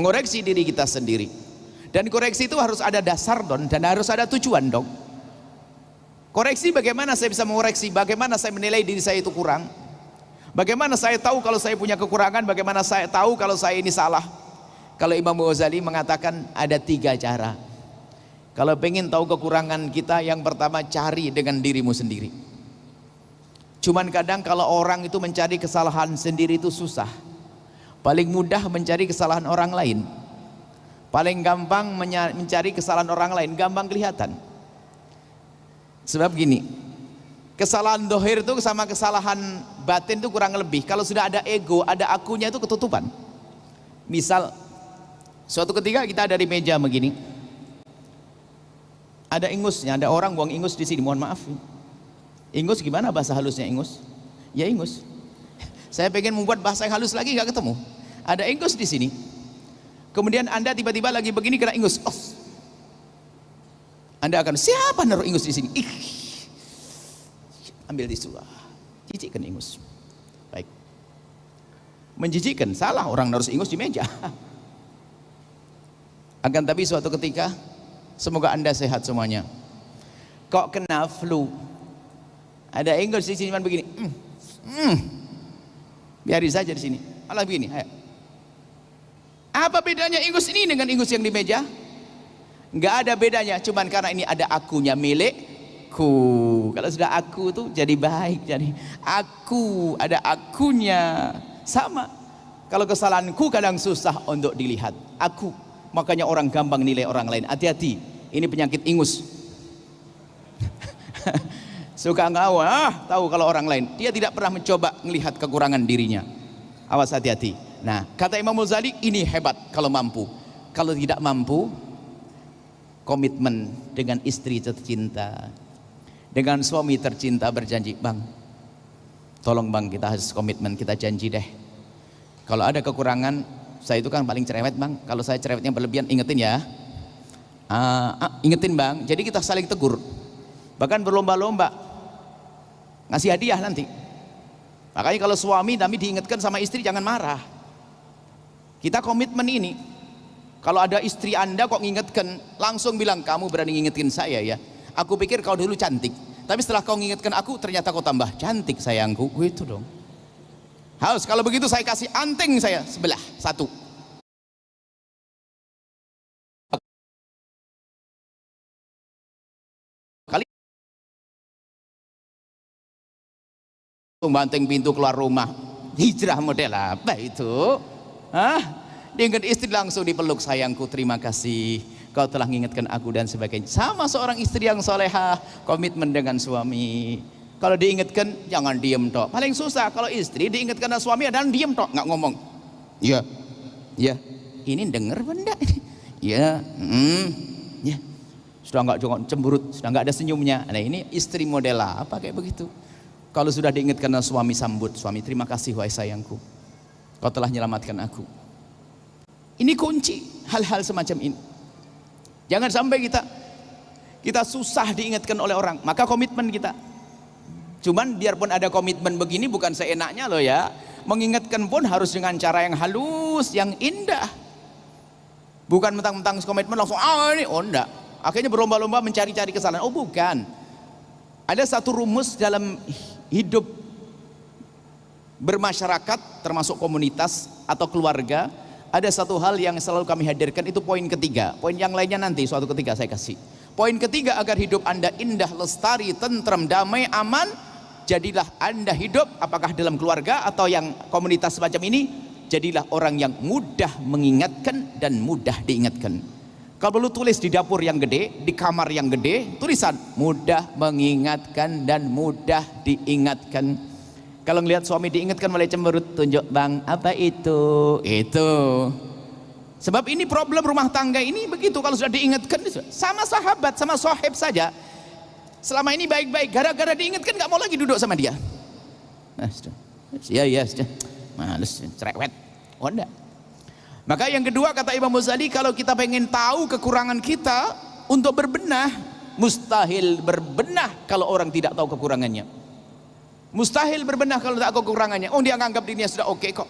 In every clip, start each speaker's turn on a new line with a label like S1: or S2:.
S1: mengoreksi diri kita sendiri. Dan koreksi itu harus ada dasar dan harus ada tujuan dong. Koreksi, bagaimana saya bisa mengoreksi, bagaimana saya menilai diri saya itu kurang, bagaimana saya tahu kalau saya punya kekurangan, bagaimana saya tahu kalau saya ini salah. Kalau Imam Ghazali mengatakan ada 3 cara. Kalau pengen tahu kekurangan kita, yang pertama cari dengan dirimu sendiri. Cuman kadang kalau orang itu mencari kesalahan sendiri itu susah. Paling mudah mencari kesalahan orang lain. Paling gampang mencari kesalahan orang lain, gampang kelihatan. Sebab gini, kesalahan dohir itu sama kesalahan batin itu kurang lebih. Kalau sudah ada ego, ada akunya itu ketutupan. Misal, suatu ketika kita ada di meja begini, ada ingusnya, ada orang buang ingus di sini. Mohon maaf. Ingus gimana bahasa halusnya ingus? Ya ingus. Saya pengen membuat bahasa yang halus lagi, nggak ketemu. Ada ingus di sini. Kemudian Anda tiba-tiba lagi begini kena ingus. Oh. Anda akan, siapa naruh ingus di sini? Ih. Ambil tisu. Jijikkan ingus. Baik. Menjijikkan, salah orang naruh ingus di meja. Akan tapi suatu ketika, semoga Anda sehat semuanya. Kok kena flu? Ada ingus di sini begini. Biarin saja di sini. Alah begini, ayo. Apa bedanya ingus ini dengan ingus yang di meja? Nggak ada bedanya, cuman karena ini ada akunya, milikku. Kalau sudah aku tuh jadi baik, jadi aku, ada akunya. Sama. Kalau kesalahanku kadang susah untuk dilihat. Aku, makanya orang gampang nilai orang lain. Hati-hati, ini penyakit ingus. Suka ngawah, tahu kalau orang lain. Dia tidak pernah mencoba melihat kekurangan dirinya. Awas, hati-hati. Nah, kata Imam Ghazali, ini hebat kalau mampu. Kalau tidak mampu, komitmen dengan istri tercinta, dengan suami tercinta, berjanji, bang, tolong bang, kita harus komitmen, kita janji deh. Kalau ada kekurangan, saya itu kan paling cerewet bang. Kalau saya cerewetnya berlebihan, ingetin ya. Ingetin bang. Jadi kita saling tegur. Bahkan berlomba-lomba ngasih hadiah nanti. Makanya kalau suami tapi diingatkan sama istri, jangan marah. Kita komitmen ini. Kalau ada istri Anda kok ngingetkan, langsung bilang, kamu berani ngingetin saya ya. Aku pikir kau dulu cantik, tapi setelah kau ngingetkan aku, ternyata kau tambah cantik sayangku. Gitu dong. Harus, kalau begitu saya kasih anting saya sebelah, 1. Kali banting pintu keluar rumah, hijrah model apa itu? Diingat istri langsung dipeluk, sayangku terima kasih kau telah mengingatkan aku dan sebagainya. Sama seorang istri yang solehah, komitmen dengan suami. Kalau diingatkan jangan diem tok. Paling susah kalau istri diingatkan suami dan diem tok, nggak ngomong. Ya, ya, ini denger benda. Ya, ya. Sudah nggak cemberut, sudah nggak ada senyumnya. Nah ini istri model apa kayak begitu. Kalau sudah diingatkan suami, sambut, suami terima kasih wahai sayangku, kau telah menyelamatkan aku. Ini kunci hal-hal semacam ini. Jangan sampai kita susah diingatkan oleh orang. Maka komitmen kita. Cuman biarpun ada komitmen begini bukan seenaknya loh ya. Mengingatkan pun harus dengan cara yang halus, yang indah. Bukan mentang-mentang komitmen langsung ini, oh enggak. Akhirnya berlomba-lomba mencari-cari kesalahan. Oh bukan. Ada satu rumus dalam hidup bermasyarakat, termasuk komunitas atau keluarga. Ada satu hal yang selalu kami hadirkan, itu poin ketiga. Poin yang lainnya nanti suatu ketika saya kasih. Poin ketiga, agar hidup Anda indah, lestari, tentram, damai, aman, jadilah Anda hidup, apakah dalam keluarga atau yang komunitas semacam ini, jadilah orang yang mudah mengingatkan dan mudah diingatkan. Kalau perlu tulis di dapur yang gede, di kamar yang gede, tulisan mudah mengingatkan dan mudah diingatkan. Kalau ngelihat suami diingatkan mulai cemberut, tunjuk bang, apa itu? Itu. Sebab ini problem rumah tangga ini begitu. Kalau sudah diingatkan, sama sahabat, sama sohib saja. Selama ini baik-baik, gara-gara diingatkan nggak mau lagi duduk sama dia. Ya, sudah. Males, cerewet. Oh enggak. Maka yang kedua kata Imam Ghazali, kalau kita pengen tahu kekurangan kita untuk berbenah, mustahil berbenah kalau orang tidak tahu kekurangannya. Mustahil berbenah kalau tak tahu kekurangannya. Oh dia nganggap dirinya sudah oke kok.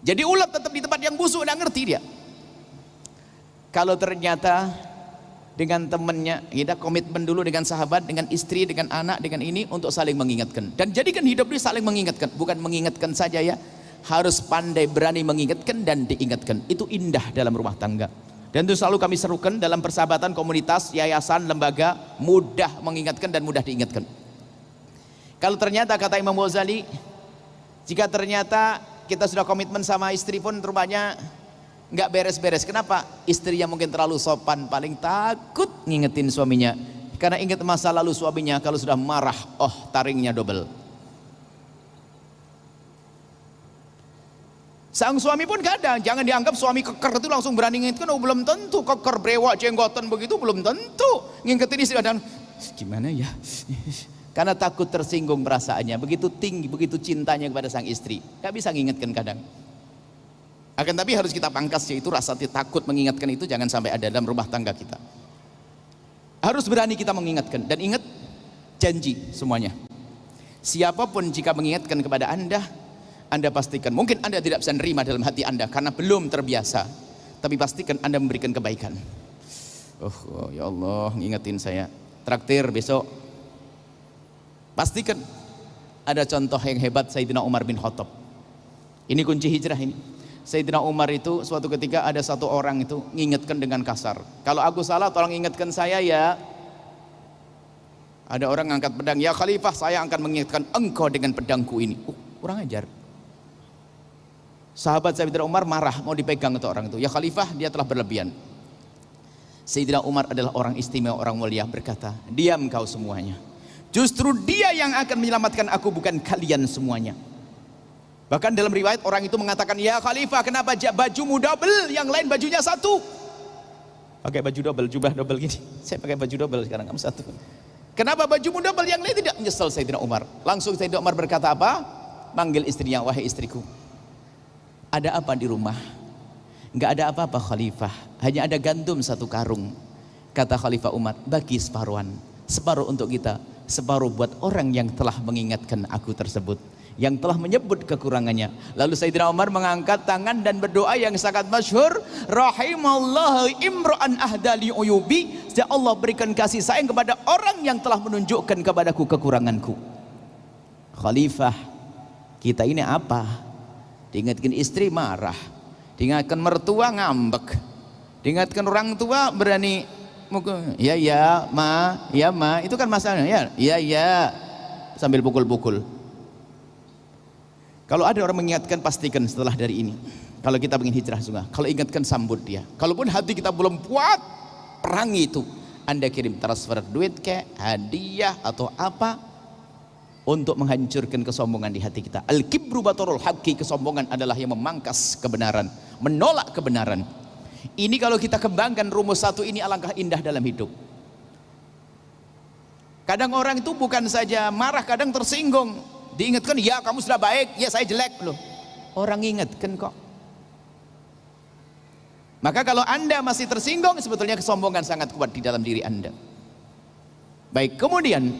S1: Jadi ulat tetap di tempat yang busuk, nggak ngerti dia. Kalau ternyata dengan temannya, kita komitmen dulu dengan sahabat, dengan istri, dengan anak, dengan ini untuk saling mengingatkan. Dan jadikan hidup ini saling mengingatkan, bukan mengingatkan saja ya, harus pandai berani mengingatkan dan diingatkan. Itu indah dalam rumah tangga. Dan itu selalu kami serukan dalam persahabatan, komunitas, yayasan, lembaga, mudah mengingatkan dan mudah diingatkan. Kalau ternyata kata Imam Ghazali, jika ternyata kita sudah komitmen sama istri pun rupanya nggak beres-beres. Kenapa? Istrinya mungkin terlalu sopan, paling takut ngingetin suaminya. Karena ingat masa lalu suaminya, kalau sudah marah, oh taringnya double. Sang suami pun kadang, jangan dianggap suami keker itu langsung berani ngingetin. Oh belum tentu, keker, brewok, jenggotan begitu belum tentu ngingetin istri. Dan gimana ya? Karena takut tersinggung perasaannya, begitu tinggi, begitu cintanya kepada sang istri, nggak bisa ngingetkan kadang. Akan tapi harus kita pangkas, yaitu rasa takut mengingatkan itu jangan sampai ada dalam rumah tangga kita. Harus berani kita mengingatkan, dan ingat janji semuanya. Siapapun jika mengingatkan kepada Anda pastikan, mungkin Anda tidak bisa nerima dalam hati Anda karena belum terbiasa, tapi pastikan Anda memberikan kebaikan. Oh ya Allah, ngingetin saya, traktir besok. Pastikan. Ada contoh yang hebat, Sayyidina Umar bin Khattab. Ini kunci hijrah ini. Sayyidina Umar itu suatu ketika ada satu orang itu ngingetkan dengan kasar. Kalau aku salah tolong ingatkan saya ya. Ada orang ngangkat pedang, ya Khalifah saya akan mengingatkan engkau dengan pedangku ini. Kurang ajar. Sahabat Sayyidina Umar marah, mau dipegang itu orang itu. Ya Khalifah, dia telah berlebihan. Sayyidina Umar adalah orang istimewa, orang mulia, berkata, diam kau semuanya. Justru dia yang akan menyelamatkan aku, bukan kalian semuanya. Bahkan dalam riwayat orang itu mengatakan, ya Khalifah kenapa bajumu double, yang lain bajunya satu. Pakai baju double, jubah double gini. Saya pakai baju double sekarang, kamu satu. Kenapa bajumu double, yang lain tidak? Menyesal Sayyidina Umar. Langsung Sayyidina Umar berkata apa? Manggil istrinya, wahai istriku, ada apa di rumah? Enggak ada apa-apa Khalifah, hanya ada gandum satu karung. Kata Khalifah Umar, bagi separuhan, separuh untuk kita, separuh buat orang yang telah mengingatkan aku tersebut, yang telah menyebut kekurangannya. Lalu Sayyidina Umar mengangkat tangan dan berdoa yang sangat masyhur, rahimallahu imra'an ahdali uyubi, ya Allah berikan kasih sayang kepada orang yang telah menunjukkan kepadaku kekuranganku. Khalifah kita ini apa? Diingatkan istri marah, diingatkan mertua ngambek, diingatkan orang tua berani ya ya ma, ya ma, itu kan masalahnya ya ya sambil pukul-pukul. Kalau ada orang mengingatkan, pastikan setelah dari ini, kalau kita ingin hijrah sungguh, kalau ingatkan sambut dia. Kalaupun hati kita belum kuat, perangi itu. Anda kirim transfer duit kayak hadiah atau apa untuk menghancurkan kesombongan di hati kita. Al-kibru batarul haqqi, kesombongan adalah yang memangkas kebenaran, menolak kebenaran. Ini kalau kita kembangkan rumus satu ini, alangkah indah dalam hidup. Kadang orang itu bukan saja marah, kadang tersinggung. Diingatkan, ya kamu sudah baik, ya saya jelek loh. Orang ingatkan kok. Maka kalau Anda masih tersinggung, sebetulnya kesombongan sangat kuat di dalam diri Anda. Baik, kemudian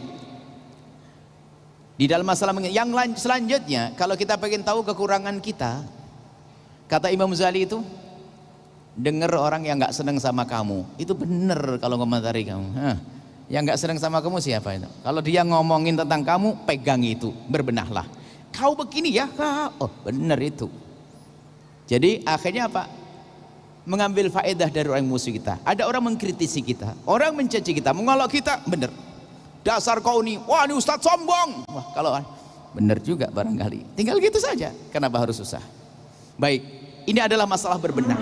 S1: di dalam masalah yang selanjutnya, kalau kita pengen tahu kekurangan kita, kata Imam Ghazali itu, dengar orang yang nggak senang sama kamu, itu benar kalau komentari kamu. Yang nggak senang sama kamu siapa itu? Kalau dia ngomongin tentang kamu, pegang itu, berbenahlah. Kau begini ya, oh benar itu. Jadi akhirnya apa? Mengambil faedah dari orang musuh kita. Ada orang mengkritisi kita, orang mencaci kita, mengolok kita, benar. Dasar kau nih, wah ini ustadz sombong. Wah kalau benar juga barangkali. Tinggal gitu saja. Kenapa harus susah? Baik, ini adalah masalah berbenah.